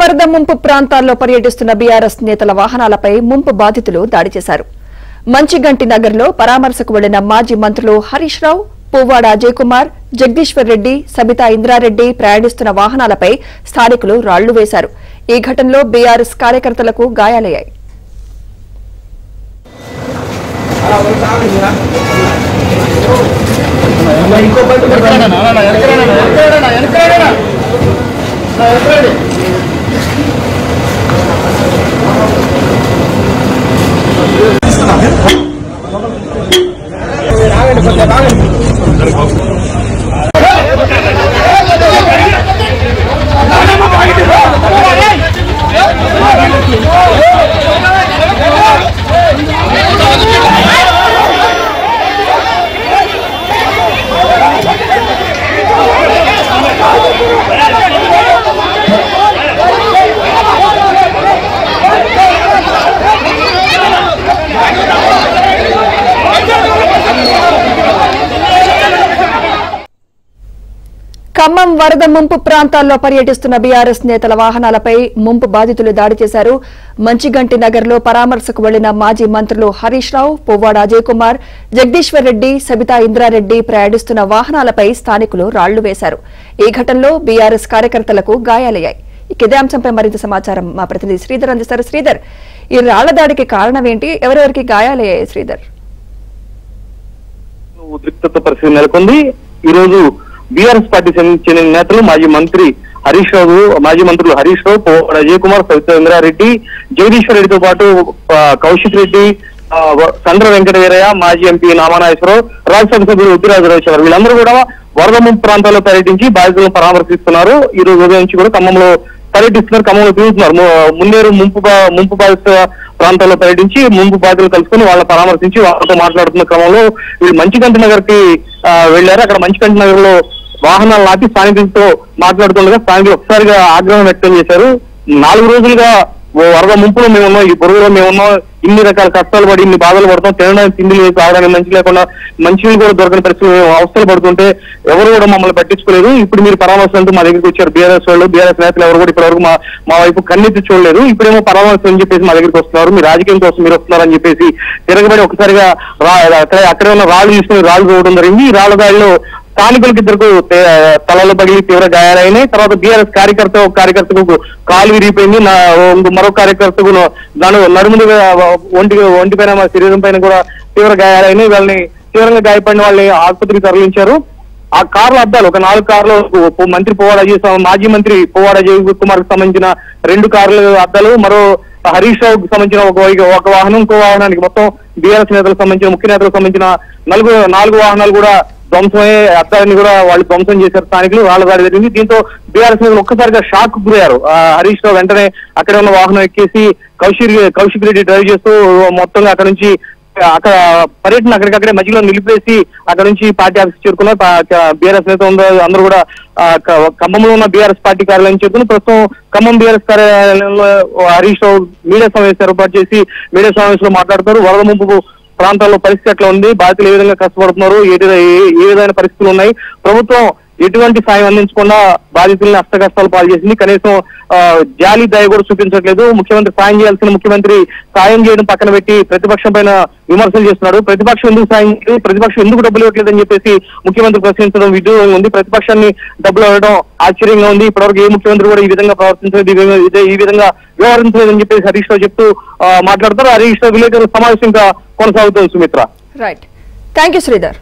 వరద ముంపు ప్రాంతాల్లో పర్యటిస్తున్న బీఆర్ఎస్ నేతల వాహనాలపై ముంపు బాధితులు దాడి చేశారు. మంచిగంటి నగర్లో పరామర్శకు వెళ్లిన మాజీ మంత్రులు హరీష్ రావు, పువ్వాడ అజయ్ కుమార్, జగదీశ్వర్ రెడ్డి, సబితా ఇంద్రారెడ్డి ప్రయాణిస్తున్న వాహనాలపై స్థానికులు రాళ్లు వేశారు. ఈ ఘటనలో బీఆర్ఎస్ కార్యకర్తలకు గాయాలయ్యాయి. ఖమ్మం వరద ముంపు ప్రాంతాల్లో పర్యటిస్తున్న బీఆర్ఎస్ నేతల వాహనాలపై ముంపు బాధితులు దాడి చేశారు. మంచిగంటి నగర్లో పరామర్శకు వెళ్లిన మాజీ మంత్రులు హరీష్ రావు, పువ్వాడ అజయ్ కుమార్, జగదీశ్వర్ రెడ్డి, సబితా ఇంద్రారెడ్డి ప్రయాణిస్తున్న వాహనాలపై స్థానికులు రాళ్లు వేశారు. ఈ ఘటనలో బీఆర్ఎస్ కార్యకర్తలకు గాయాలయ్యాయి. ఇదే అంశంపై మరింత సమాచారం మా ప్రతినిధి శ్రీధర్ అందిస్తారు. శ్రీధర్, ఈ రాళ్ల దాడికి కారణం ఏంటి? ఎవరెవరికి గాయాలయ్యాయి? శ్రీధర్, ఉద్రిక్తత పరిస్థితి నెలకొంది. ఈ రోజు బీఆర్ఎస్ పార్టీ చెందిన నేతలు మాజీ మంత్రులు హరీష్ రావు, పువ్వాడ అజయ్ కుమార్, సవితా ఇంద్రారెడ్డి, జగదీశ్వర్ రెడ్డితో పాటు కౌశిక్ రెడ్డి, సండ్ర వెంకటవీరయ్య, మాజీ ఎంపీ నామానాగేశ్వరరావు, రాజ్యసభ సభ్యులు ఉద్దిరాజరావు వీళ్ళందరూ కూడా వరద ముంపు ప్రాంతాల్లో పర్యటించి బాధితులను పరామర్శిస్తున్నారు. ఈ రోజు ఉదయం నుంచి కూడా ఖమ్మంలో పర్యటిస్తున్నారు, ఖమ్మంలో తిరుగుతున్నారు. మున్నేరు ముంపు బాధిత ప్రాంతాల్లో పర్యటించి ముంపు బాధితులు కలుసుకుని వాళ్ళ పరామర్శించి వాళ్ళతో మాట్లాడుతున్న క్రమంలో వీళ్ళు మంచిగంటి నగర్ కి వెళ్లారు. అక్కడ మంచిగంటి నగర్ లో వాహనాలు ఆపి స్థానికులతో మాట్లాడుతుండగా స్థానికులు ఒకసారిగా ఆగ్రహం వ్యక్తం చేశారు. 4 రోజులుగా వరద ముంపులో మేమున్నాం, ఈ బురుగులో మేమున్నాం, ఇన్ని రకాల కష్టాలు పడి ఇన్ని బాధలు పడతాం, తినడానికి తిండి లేదు, తాగడానికి మంచి లేకుండా మంచినీళ్ళు కూడా దొరకని పరిస్థితులు అవస్థలు పడుతుంటే ఎవరు కూడా మమ్మల్ని పట్టించుకోలేదు. ఇప్పుడు మీరు పరామర్శంతో మా దగ్గరికి వచ్చారు బీఆర్ఎస్ వాళ్ళు, బీఆర్ఎస్ నేతలు ఎవరు కూడా ఇప్పటివరకు మా వైపు కన్నెత్తి చూడలేదు. ఇప్పుడేమో పరామర్శం అని చెప్పేసి మా దగ్గరికి వస్తున్నారు, మీ రాజకీయం కోసం మీరు వస్తున్నారని చెప్పేసి తిరగబడి ఒకసారిగా అక్కడే ఉన్న రాళ్లు తీసుకుని రాళ్లు చూడడం జరిగింది. ఈ రాళ్ల దాడిలో స్థానికులకు ఇద్దరు తలలో పగిలి తీవ్ర గాయాలైనాయి. తర్వాత బీఆర్ఎస్ కార్యకర్తకు కాలు విరిగిపోయింది, మరో కార్యకర్తకు నడుము ఒంటి పైన శరీరం పైన కూడా తీవ్ర గాయాలైనాయి. వాళ్ళని తీవ్రంగా గాయపడిన వాళ్ళని ఆసుపత్రికి తరలించారు. ఆ కార్ల అద్దాలు ఒక 4 కార్లు మాజీ మంత్రి పువ్వాడ అజయ్ కుమార్ కు సంబంధించిన 2 కార్ల అద్దాలు, మరో హరీష్ రావుకు సంబంధించిన ఒక వాహనం, ఇంకో వాహనానికి మొత్తం బీఆర్ఎస్ నేతలకు సంబంధించిన ముఖ్య నేతలకు సంబంధించిన 4 వాహనాలు కూడా ధ్వంసమయ్యే అద్దాలని కూడా వాళ్ళు ధ్వంసం చేశారు స్థానికులు. వాళ్ళ దాడి జరిగింది. దీంతో బీఆర్ఎస్ నేతలు ఒక్కసారిగా షాక్ గురయ్యారు. హరీష్ రావు వెంటనే అక్కడ ఉన్న వాహనం ఎక్కేసి కౌశిక్ రెడ్డి డ్రైవ్ చేస్తూ మొత్తంగా అక్కడ పర్యటన అక్కడికక్కడే మధ్యలో నిలిపేసి అక్కడ నుంచి పార్టీ ఆఫీస్ చేరుకున్నారు. బీఆర్ఎస్ నేత అందరూ కూడా ఖమ్మంలో ఉన్న బీఆర్ఎస్ పార్టీ కార్యాలయం చేరుకుని ప్రస్తుతం ఖమ్మం బీఆర్ఎస్ కార్యాలయంలో హరీష్ రావు మీడియా సమావేశం ఏర్పాటు చేసి మీడియా సమావేశంలో మాట్లాడుతారు. వరద ముంపు ప్రాంతాల్లో పరిస్థితి ఎట్లా ఉంది, బాధితులు ఏ విధంగా కష్టపడుతున్నారు, ఏ విధమైన పరిస్థితులు ఉన్నాయి, ప్రభుత్వం ఎటువంటి సాయం అందించకుండా బాధితుల్ని అష్టకష్టాలు పాలు చేసింది, కనీసం జాలి దయ కూడా చూపించట్లేదు. ముఖ్యమంత్రి సాయం చేయాల్సిన ముఖ్యమంత్రి సాయం చేయడం పక్కన పెట్టి ప్రతిపక్షం పైన విమర్శలు చేస్తున్నాడు. ప్రతిపక్షం ఎందుకు సాయం చేయలేదు, ప్రతిపక్షం ఎందుకు డబ్బులు ఇవ్వట్లేదని చెప్పేసి ముఖ్యమంత్రి ప్రశ్నించడం విడ్డూరంగా ఉంది. ప్రతిపక్షాన్ని డబ్బులు ఇవ్వడం ఆశ్చర్యంగా ఉంది. ఇప్పటివరకు ఏ ముఖ్యమంత్రి కూడా ఈ విధంగా ప్రవర్తించలేదు, ఈ విధంగా వ్యవహరించలేదని చెప్పేసి హరీష్ రావు చెప్తూ మాట్లాడతారు. హరీష్ రావు విలేకరుల సమావేశం ఇంకా కొనసాగుతుంది. Sumitra, right, thank you Sridhar.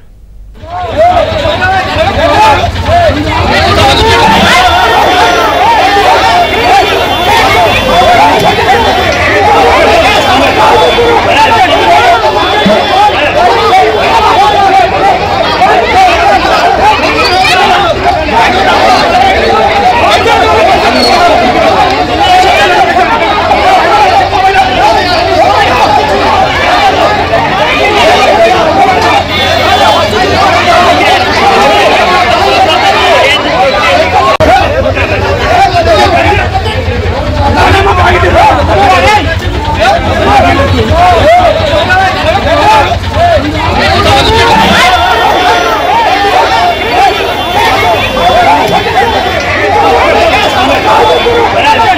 Vamos!